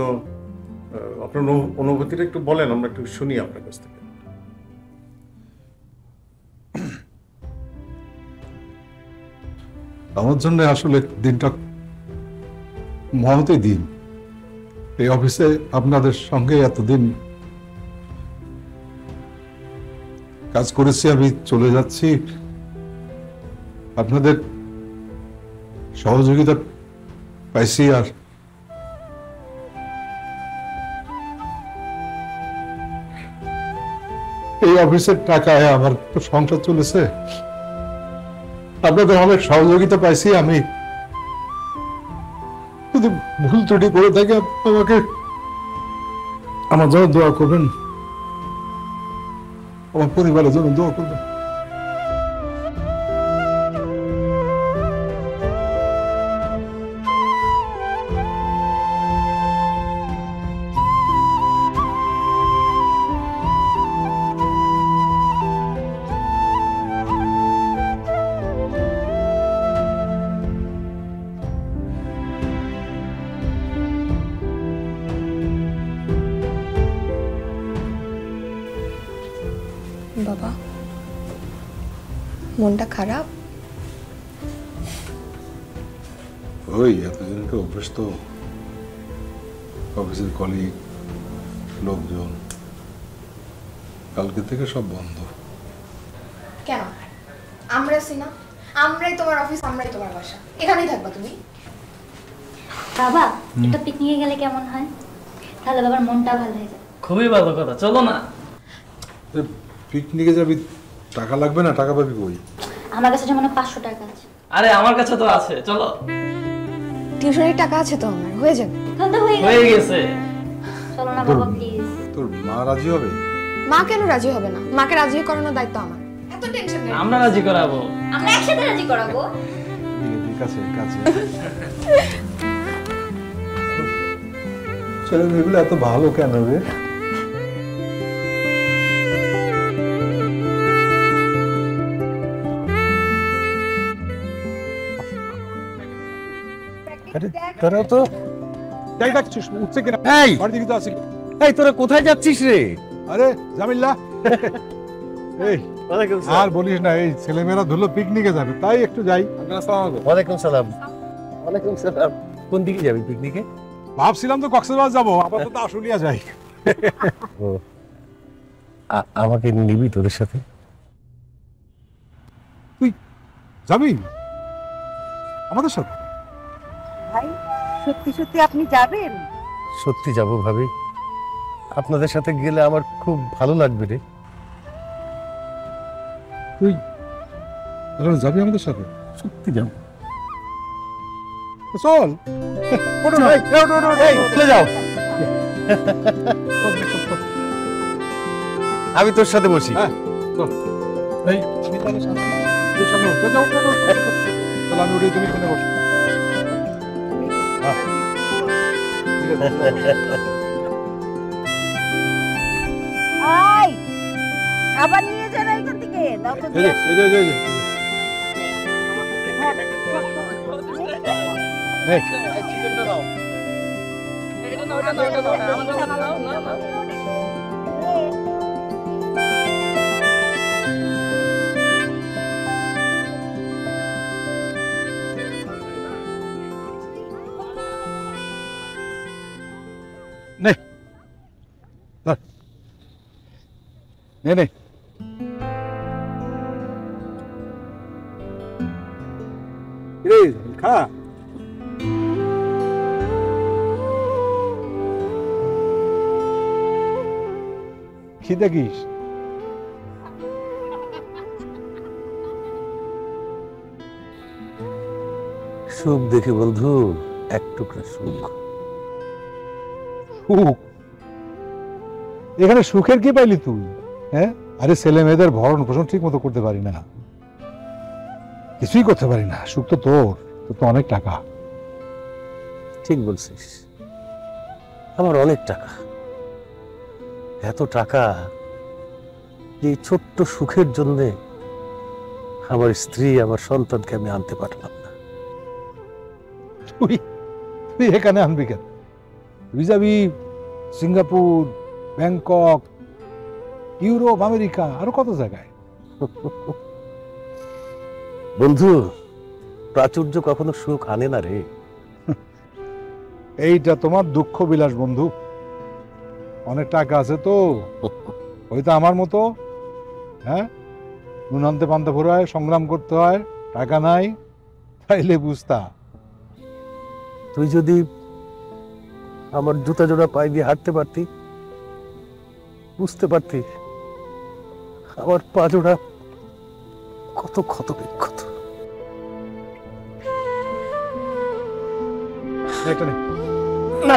[SPEAKER 14] আপনার অনুভূতিটা একটু বলেন, আমরা একটু শুনি আপনার কাছ থেকে।
[SPEAKER 1] আমার জন্য আসলে দিনটা মহতই দিন। এই অফিসে আপনাদের সঙ্গে এতদিন কাজ করেছি, আমি চলে যাচ্ছি। আপনাদের সহযোগিতা পাইছি, আর এই অফিসের টাকায় আমার তো সংসার চলেছে। আপনাদের অনেক সহযোগিতা পাইছি। আমি যদি ভুল ত্রুটি করে থাকি আমাকে আমার জন্য দোয়া করবেন, আমার পরিবারের জন্য দোয়া করবেন।
[SPEAKER 6] বাবা, মনটা খারাপ?
[SPEAKER 1] ওই এতজনকে অভ্যস্ত, অফিসের কলিগ, লোকজন, কালকে থেকে সব বন্ধ।
[SPEAKER 6] কেন? আমরা আছি না, আমরাই তোমার অফিস, আমরাই তোমার বাসা, এখানেই থাকবা তুমি।
[SPEAKER 3] বাবা, একটা পিকনিকে গেলে কেমন হয়? তাহলে বাবার মনটা ভালো হয়ে যায়।
[SPEAKER 5] খুবই ভালো কথা, চলো না।
[SPEAKER 1] পিকনিকে যাবি, টাকা লাগবে না? টাকা পাবি কই?
[SPEAKER 3] আমার কাছে যেমন 500 টাকা আছে।
[SPEAKER 5] আরে আমার কাছে তো আছে, চলো।
[SPEAKER 6] টিউশনের টাকা আছে তো আমার, হয়ে যাবে।
[SPEAKER 3] তাহলে
[SPEAKER 5] হয়ে গেছে।
[SPEAKER 3] চলো না বাবা প্লিজ।
[SPEAKER 1] তোর মা রাজি হবে?
[SPEAKER 6] মা কেন রাজি হবে না? মাকে রাজি করানোর দায়িত্ব আমার। এত টেনশন নেই,
[SPEAKER 5] আমরা রাজি করাবো।
[SPEAKER 3] আমরা একসাথে রাজি করাবো।
[SPEAKER 1] ঠিক আছে, কাছে ছেলে মেয়েগুলো এত ভালো কেন রে?
[SPEAKER 2] তোরা তো
[SPEAKER 1] যাই ডাকছিস, উঠছে কিনা?
[SPEAKER 2] এই
[SPEAKER 1] বাড়ি দিকে তো আসি।
[SPEAKER 2] এই তোরা কোথায় যাচ্ছিস রে?
[SPEAKER 1] আরে জামিল্লা, এই আর বলিস না, এই ছেলেমেয়েরা ধুলো পিকনিকে যাবে, তাই একটু যাই।
[SPEAKER 2] ওয়ালাইকুম সালাম। ওয়ালাইকুম সালাম। কোন দিকে যাবি পিকনিকে?
[SPEAKER 1] ভাবছিলাম তো কক্সবাজার যাবো, আপাতত আশুলিয়া যাই।
[SPEAKER 2] আমাকে নিবি তোদের সাথে?
[SPEAKER 1] তুই যাবি আমাদের সাথে?
[SPEAKER 4] ভাই, সত্যি সত্যি আপনি যাবেন?
[SPEAKER 2] সত্যি যাবো ভাবি, আপনাদের সাথে গেলে আমার খুব ভালো লাগবে রে।
[SPEAKER 1] তুই যাবি আমাদের সাথে?
[SPEAKER 2] সত্যি যাবো।
[SPEAKER 1] চল,
[SPEAKER 2] চলে যাও। আমি তোর সাথে বসি।
[SPEAKER 1] আমি উঠে, তুমি এখানে বসো।
[SPEAKER 4] খাবার নিয়ে যান এখান থেকে।
[SPEAKER 1] নে নে রে খা কি দেখিস?
[SPEAKER 2] সুখ দেখি বন্ধু, এক টুকরা সুখ।
[SPEAKER 1] সুখ? এখানে সুখের কি পাইলি তুই? হ্যাঁ, আরে ছেলে মেয়েদের ভরণ পোষণ ঠিক মতো করতে পারি না, কিছুই করতে পারি না। সুখ তো তোর, তোর তো অনেক টাকা।
[SPEAKER 2] ঠিক বলছিস, আমার অনেক টাকা, এত টাকা যে ছোট্ট সুখের জন্য আমার স্ত্রী আমার সন্তানকে আমি আনতে পারলাম না।
[SPEAKER 1] তুই তুই এখানে আনবি কেন? তুই যাবি সিঙ্গাপুর, ব্যাংকক, ইউরোপ, আমেরিকা, আরো কত জায়গায়।
[SPEAKER 2] বন্ধু, প্রাচুর্য কখনো সুখ আনে না রে।
[SPEAKER 1] এইটা তোমার দুঃখ বিলাস বন্ধু। অনেক টাকা আছে তো, ওই তো আমার মতো। হ্যাঁ, নুন আনতে পান্তা ফুরায়, সংগ্রাম করতে হয়, টাকা নাই, তাইলে বুঝতা।
[SPEAKER 2] তুই যদি আমার জুতা জোড়া পায়ে দিয়ে হাঁটতে পারতি, বুঝতে পারতি আমার পা জোড়া কত ক্ষত বিক্ষত।
[SPEAKER 1] না,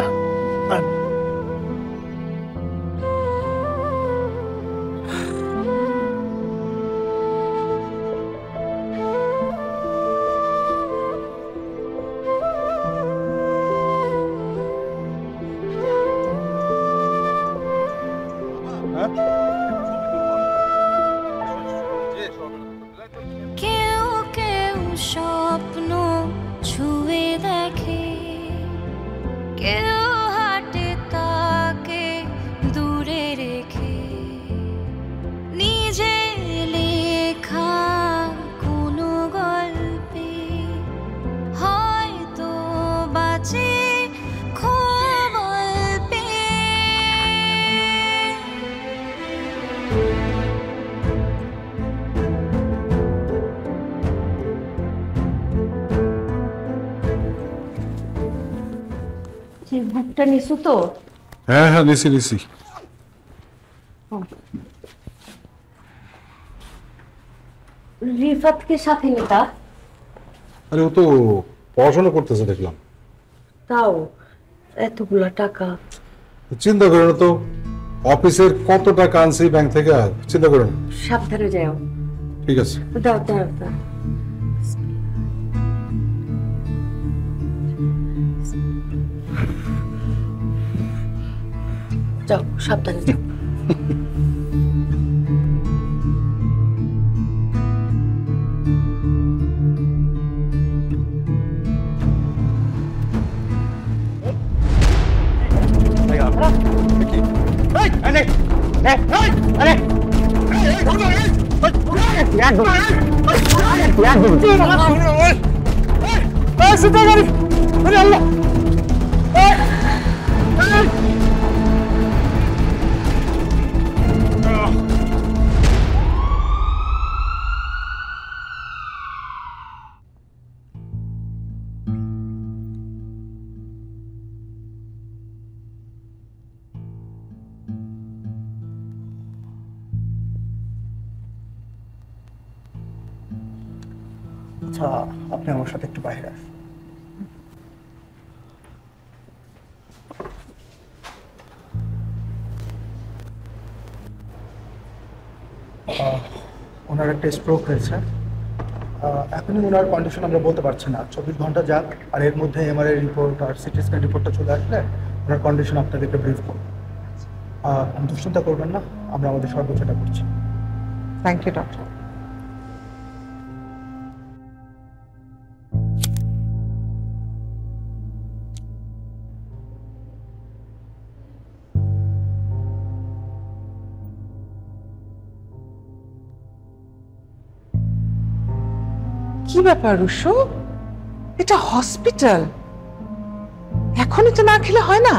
[SPEAKER 16] কেউ কেউ স্বপ্ন ছুঁয়ে দেখে, কেউ হাটে তাকে দূরে রেখে, নিজে লেখা কোনো গল্পে হয়তো বাঁচে খুব অল্পে।
[SPEAKER 4] বুকটা নিছু তো?
[SPEAKER 1] হ্যাঁ হ্যাঁ, নিছি নিছি।
[SPEAKER 4] রিফাতকে সাথে নিতা?
[SPEAKER 1] আরে ও তো পড়াশোনা করতেছে দেখলাম।
[SPEAKER 4] তাও এতগুলা টাকা?
[SPEAKER 1] চিন্তা করো না তো, অফিসের কত টাকা আনছি ব্যাংক থেকে, চিন্তা করো না।
[SPEAKER 4] সাবধানে যাও।
[SPEAKER 1] ঠিক আছে,
[SPEAKER 4] দাও দাও দাও। যাও, সাবধানে যাও।
[SPEAKER 17] আচ্ছা, আপনি আমার সাথে একটু বাইরে আসুন। ওনার একটা স্ট্রোক হয়েছে, এখনই ওনার কন্ডিশন আমরা বলতে পারছি না। 24 ঘন্টা যাক, আর এর মধ্যে এমআরআই রিপোর্ট আর সিটি স্ক্যান রিপোর্টটা চলে আসলে ওনার কন্ডিশন আপনাদেরকে ব্রিফ করব। দুশ্চিন্তা করবেন না, আমরা আমাদের সর্বোচ্চটা করছি।
[SPEAKER 9] Thank you doctor. কি ব্যাপার রুশো, এটা হসপিটাল, এখন এটা না খেলে হয় না?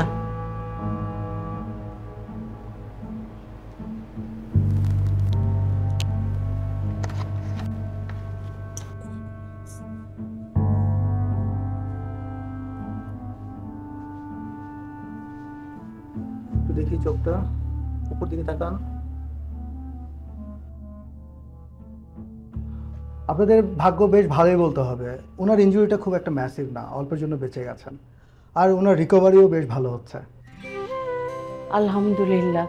[SPEAKER 17] চোখটা উপর দিকে তাকান। আপনাদের ভাগ্য বেশ ভালোই বলতে হবে, ওনার ইনজুরিটা খুব একটা ম্যাসিভ না, অল্পের জন্য বেঁচে গেছেন, আর ওনার রিকভারিও বেশ ভালো হচ্ছে।
[SPEAKER 4] আলহামদুলিল্লাহ।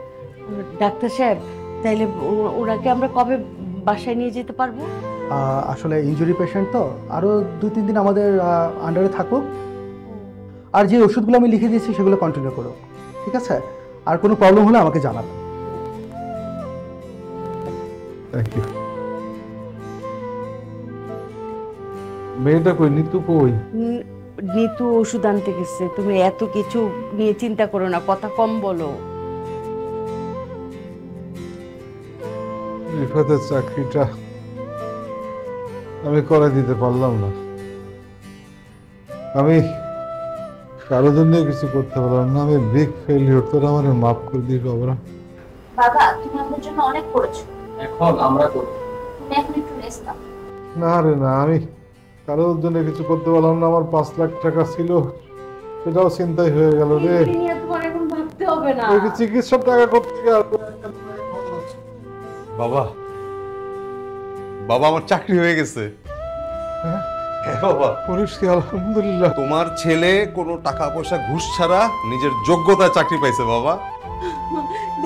[SPEAKER 4] ডাক্তার সাহেব, তাইলে ওনাকে আমরা কবে বাসায় নিয়ে যেতে পারবো?
[SPEAKER 17] আসলে ইনজুরি পেশেন্ট তো, আরও 2-3 দিন আমাদের আন্ডারে থাকুক, আর যে ওষুধগুলো আমি লিখে দিয়েছি সেগুলো কন্টিনিউ করুক, ঠিক আছে? আর কোনো প্রবলেম হলে আমাকে জানাবেন।
[SPEAKER 1] Thank you. মেয়েটা কই? নিতু কই?
[SPEAKER 4] নিতু ওষুধ আনতে গেছে। তুমি এত কিছু নিয়ে চিন্তা করো না, কথা কম বলো।
[SPEAKER 1] রিফাতের চাকরিটা আমি করে দিতে পারলাম না, আমি কারো জন্য কিছু করতে পারলাম না, আমি বিগ ফেলিওর। তোরা আমার মাফ করে দিই বাবা।
[SPEAKER 3] বাবা, তুমি আমাদের জন্য অনেক করেছো,
[SPEAKER 5] এখন আমরা করব।
[SPEAKER 3] তুমি এখন একটু রেস্ট নাও।
[SPEAKER 1] না রে না, আমি কারোর জন্য কিছু করতে পারলাম না। আমার 5 লাখ টাকা ছিল, সেটাও চিন্তাই হয়ে গেল রে।
[SPEAKER 4] তোমার এখন ভাবতে হবে না।
[SPEAKER 1] ওই চিকিৎসার টাকা করতে গেলে
[SPEAKER 11] বাবা, বাবা আমার চাকরি হয়ে গেছে। হ্যাঁ বাবা,
[SPEAKER 1] পরিষ্কার আলহামদুলিল্লাহ।
[SPEAKER 11] তোমার ছেলে কোনো টাকা পয়সা ঘুষ ছাড়া নিজের যোগ্যতায় চাকরি পাইছে বাবা।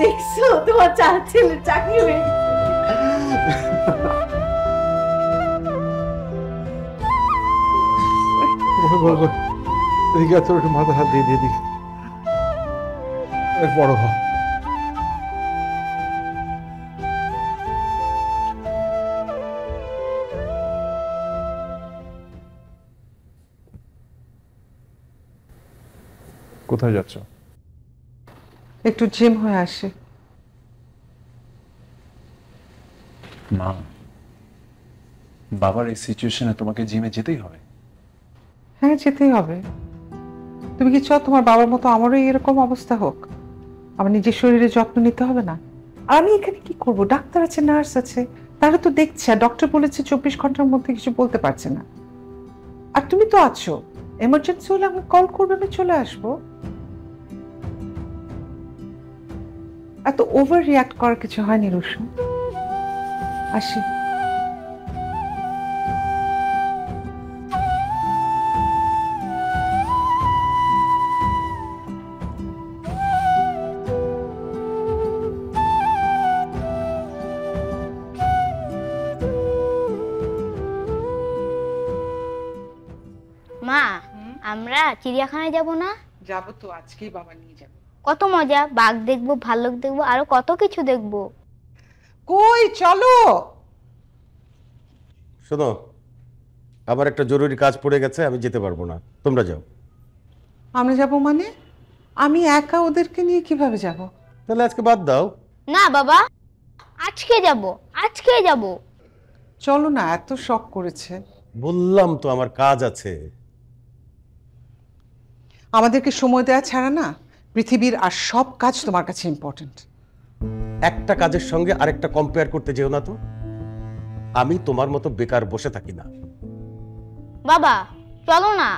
[SPEAKER 4] দেখছো, তোমার ছেলের চাকরি হয়ে গেছে।
[SPEAKER 1] এদিকে আছে, একটু মাথা হাত দিয়ে দিয়ে দিই, বড় হ। কোথায় যাচ্ছ?
[SPEAKER 9] একটু জিম হয়ে আসি।
[SPEAKER 13] মা, বাবার এই সিচুয়েশনে তোমাকে জিমে যেতেই হবে?
[SPEAKER 9] হ্যাঁ, যেতেই হবে। তুমি কি চাও তোমার বাবার মতো আমারও এরকম অবস্থা হোক? আমার নিজের শরীরে যত্ন নিতে হবে না? আর আমি এখানে কি করব? ডাক্তার আছে, নার্স আছে, তারা তো দেখছে। আর ডক্টর বলেছে 24 ঘন্টার মধ্যে কিছু বলতে পারছে না। আর তুমি তো আছো, এমার্জেন্সি হলে আমি কল করবে, আমি চলে আসবো। এত ওভার রিয়াক্ট করার কিছু হয়নি রুশু। আসি।
[SPEAKER 3] মা, আমরা চিড়িয়াখানায় যাব না?
[SPEAKER 9] যাবো তো, আজকেই বাবা নিয়ে যাবে।
[SPEAKER 3] কত মজা, বাঘ দেখবো, ভাল্লুক দেখবো, আরো কত কিছু দেখবো।
[SPEAKER 9] কই চলো।
[SPEAKER 2] শোনো, আমার একটা জরুরি কাজ পড়ে গেছে, আমি যেতে পারবো না, তোমরা যাও।
[SPEAKER 9] আমরা যাব মানে? আমি একা ওদেরকে নিয়ে কিভাবে যাব?
[SPEAKER 2] তাহলে আজকে বাদ দাও।
[SPEAKER 3] না বাবা, আজকে যাব, আজকে যাব।
[SPEAKER 9] চলো না, এত শখ করেছে।
[SPEAKER 2] বললাম তো আমার কাজ আছে।
[SPEAKER 9] আমাদেরকে সময় দেওয়া ছাড়া না পৃথিবীর আর সব কাজ তোমার কাছে ইম্পর্টেন্ট।
[SPEAKER 2] একটা কাজের সঙ্গে আরেকটা কম্পেয়ার করতে যেও না তো। আমি তোমার মতো বেকার বসে থাকি না।
[SPEAKER 3] বাবা চলো না।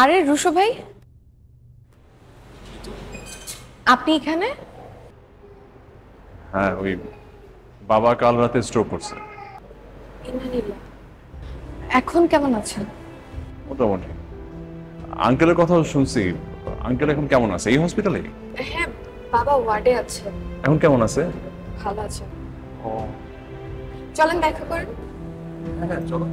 [SPEAKER 6] আরে রুশো ভাই, আপনি এখানে?
[SPEAKER 13] হ্যাঁ, ওই বাবা কাল রাতে স্ট্রোক করছে।
[SPEAKER 6] এখন কেমন আছেন?
[SPEAKER 13] মোটামুটি। আঙ্কেলের কথা শুনছি, আঙ্কেল এখন কেমন আছে? এই হসপিটালে?
[SPEAKER 6] হ্যাঁ, বাবা ওয়ার্ডে আছে।
[SPEAKER 13] এখন কেমন আছে?
[SPEAKER 6] ভালো আছে। চলেন দেখা করেন।
[SPEAKER 13] হ্যাঁ চলো।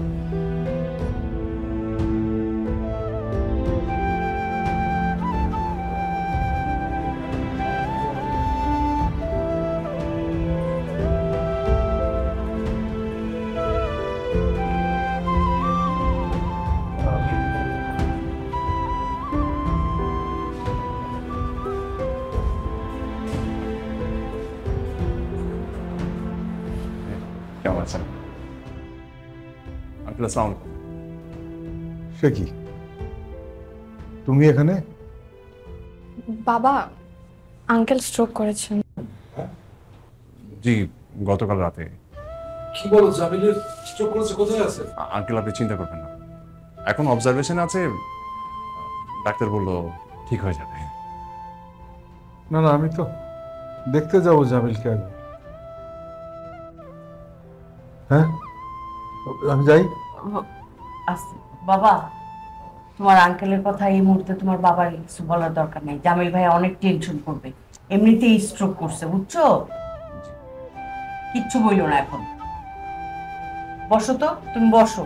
[SPEAKER 11] আঙ্কেল আসসালামু আলাইকুম।
[SPEAKER 1] সে কি তুমি এখানে?
[SPEAKER 6] বাবা, আঙ্কেল স্ট্রোক করেছেন।
[SPEAKER 11] জি, গতকাল রাতে।
[SPEAKER 1] কি বলো, জামিলের স্ট্রোক করেছে? কোথায় আছে?
[SPEAKER 11] আঙ্কেল আপনি চিন্তা করবেন না, এখন অবজারভেশন আছে, ডাক্তার বললো ঠিক হয়ে যাবে।
[SPEAKER 1] না না, আমি তো দেখতে যাবো জামিলকে আগে। হ্যাঁ, আমি যাই।
[SPEAKER 4] বাবা, তোমার আঙ্কেলের কথা এই মুহূর্তে তোমার বাবার কিছু বলার দরকার নেই। জামিল ভাই অনেক টেনশন করবে, এমনিতেই স্ট্রোক করছে, বুঝছো? কিচ্ছু বইলো না এখন। বসো তো, তুমি বসো।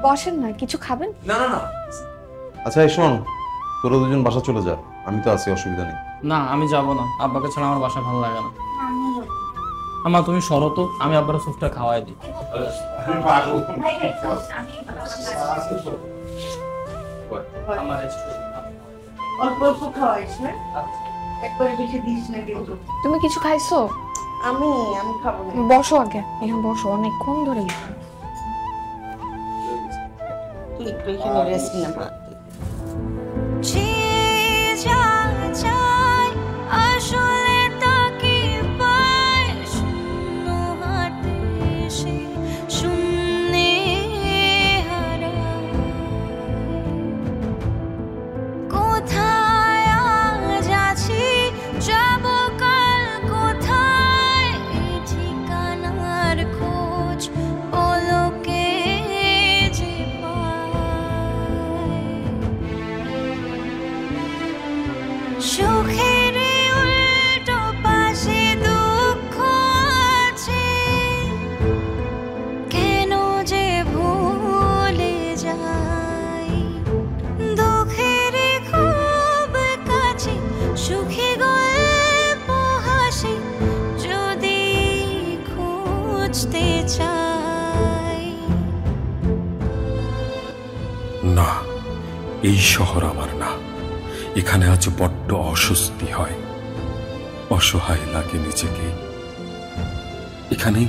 [SPEAKER 6] বসেন না, কিছু খাবেন?
[SPEAKER 11] না না না, আচ্ছা এই শোন, তোরা দুজন বাসা চলে যা, আমি তো আছি, অসুবিধা নেই।
[SPEAKER 5] না আমি যাব না, আব্বাকে ছাড়া আমার বাসা ভালো লাগে না। আমা তুমি সরো তো, আমি আব্বার সুপটা খাওয়াই দিই।
[SPEAKER 4] অল্প অল্প খাওয়াইস না, একবারে বেশি দিস না কিন্তু।
[SPEAKER 6] তুমি কিছু খাইছো?
[SPEAKER 4] আমি খাবো না।
[SPEAKER 6] বসো আগে, এখানে বসো, অনেকক্ষণ ধরে।
[SPEAKER 4] তুই একটু এখানে রেস্ট না।
[SPEAKER 16] আসলে তাকে পায় শূন্য হাতে, সে শূন্যে হারায়। কোথায় আজ আছি, যাব কাল কোথায়, এই ঠিকানার খোঁজ পলকে যে পায়। সুখের উল্টো পাশে দুঃখ আছে, কেন যে ভুলে যাই। দুঃখের খুব কাছে সুখী গল্প হাসি, যদি খুঁজতে চাই।
[SPEAKER 18] না, এই শহর আমার না। এখানে আজ বড্ড অস্বস্তি হয়, অসহায় লাগে নিজেকে। এখানে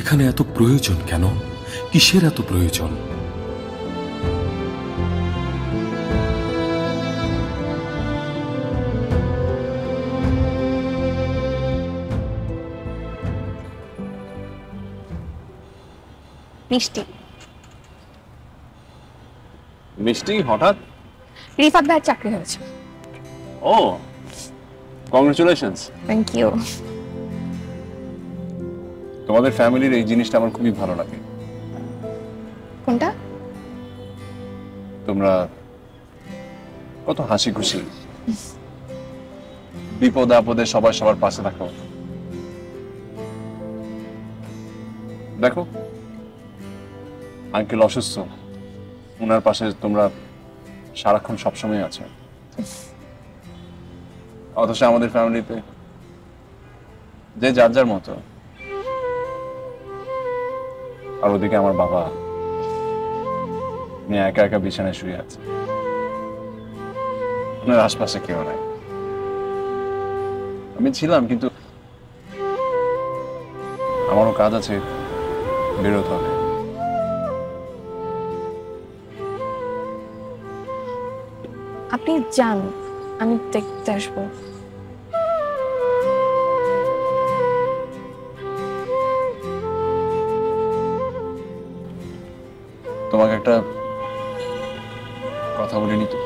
[SPEAKER 18] এখানে এত প্রয়োজন কেন? কিসের এত প্রয়োজন?
[SPEAKER 6] মিষ্টি।
[SPEAKER 13] মিষ্টি হঠাৎ?
[SPEAKER 6] রিফাত ভাইয়ের চাকরি হয়েছে।
[SPEAKER 13] ও, কংগ্রেচুলেশনস।
[SPEAKER 6] Thank you.
[SPEAKER 13] তোমাদের ফ্যামিলির এই জিনিসটা আমার খুবই ভালো লাগে।
[SPEAKER 6] কোনটা?
[SPEAKER 13] তোমরা কত হাসি খুশি, বিপদ আপদে সবাই সবার পাশে থাকো। দেখো, আঙ্কেল অসুস্থ, ওনার পাশে তোমরা সারাক্ষণ সবসময় আছো। অথচ আমাদের ফ্যামিলিতে যে যার যার মতো, আর ওদিকে আমার বাবা উনি একা একা বিছানায় শুয়ে আছে, ওনার আশপাশে কেউ নাই। আমি ছিলাম, কিন্তু আমারও কাজ আছে, বেরোতে হবে।
[SPEAKER 6] আপনি যান, আমি দেখতে আসবো।
[SPEAKER 13] তোমাকে একটা কথা বলিনি তো?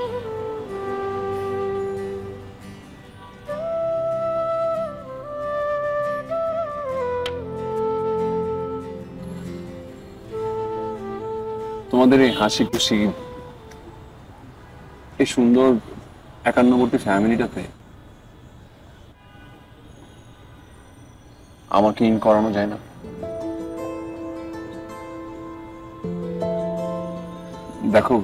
[SPEAKER 13] তোমাদের এই হাসি খুশি, এই সুন্দর 51 ফ্যামিলিটাতে আমাকে ইন করানো যায় না? দেখো,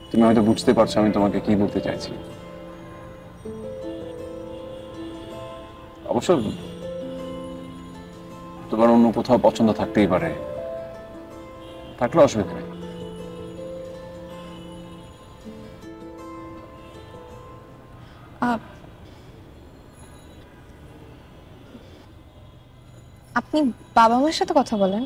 [SPEAKER 13] তুমি হয়তো বুঝতে পারছো আমি তোমাকে কি বলতে চাইছি। অবশ্য তোমার অন্য কোথাও পছন্দ থাকতেই পারে, থাকলে অসুবিধা নেই।
[SPEAKER 6] আপনি বাবা মার সাথে কথা বলেন?